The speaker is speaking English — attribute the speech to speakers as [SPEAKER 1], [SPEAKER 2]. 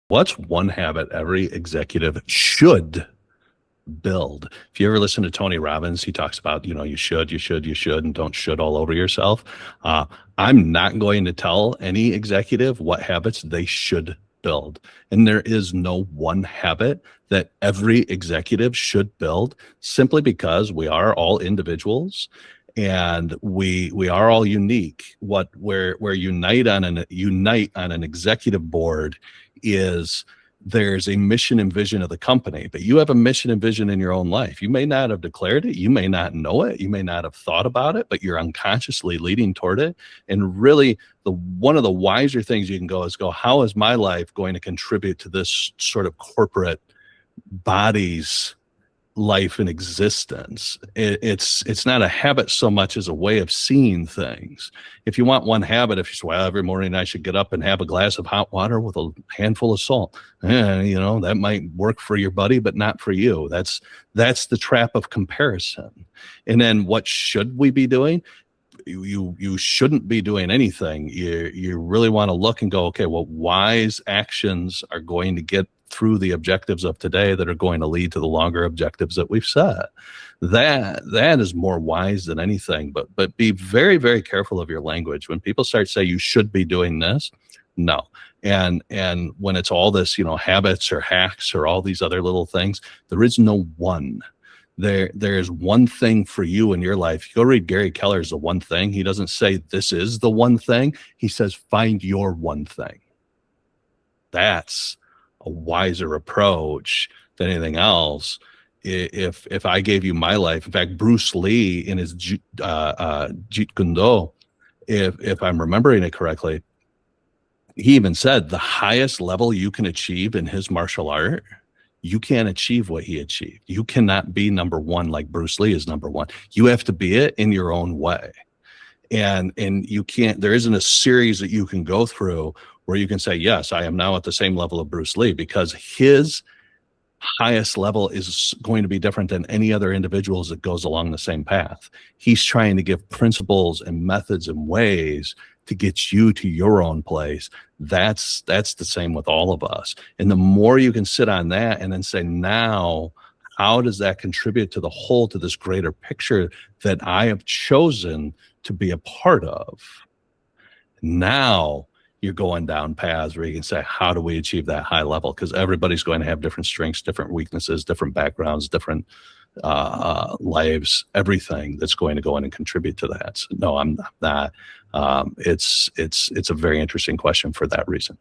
[SPEAKER 1] What's one habit every executive should build? If you ever listen to Tony Robbins, he talks about, you should, and don't should all over yourself. Uh, I'm not going to tell any executive what habits they should build. And there is no one habit that every executive should build, simply because we are all individuals and we are all unique. Where unite on an executive board is there's a mission and vision of the company, but you have a mission and vision in your own life. You may not have declared it, you may not know it, you may not have thought about it, but you're unconsciously leading toward it. And really, one of the wiser things you can go is how is my life going to contribute to this sort of corporate body's life and existence? It's not a habit so much as a way of seeing things. If you want one habit, if you say, well, every morning I should get up and have a glass of hot water with a handful of salt, that might work for your buddy, but not for you. That's the trap of comparison. And then what should we be doing? You shouldn't be doing anything. You really want to look and go, okay, well, wise actions are going to get through the objectives of today that are going to lead to the longer objectives that we've set. That is more wise than anything. But be very, very careful of your language. When people start to say you should be doing this, no. And when it's all this, habits or hacks or all these other little things, there is no one. There's one thing for you in your life. You go read Gary Keller's The One Thing. He doesn't say this is the one thing. He says find your one thing. That's a wiser approach than anything else. If I gave you my life, in fact, Bruce Lee in his Jeet Kune Do, if I'm remembering it correctly, he even said the highest level you can achieve in his martial art, you can't achieve what he achieved. You cannot be number one like Bruce Lee is number one. You have to be it in your own way. And you can't, there isn't a series that you can go through where you can say, yes, I am now at the same level of Bruce Lee, because his highest level is going to be different than any other individuals that goes along the same path. He's trying to give principles and methods and ways to get you to your own place. That's the same with all of us. And the more you can sit on that and then say, now, how does that contribute to the whole, to this greater picture that I have chosen to be a part of? Now you're going down paths where you can say, how do we achieve that high level? Because everybody's going to have different strengths, different weaknesses, different backgrounds, different lives, everything that's going to go in and contribute to that. So, no, I'm not. It's a very interesting question for that reason.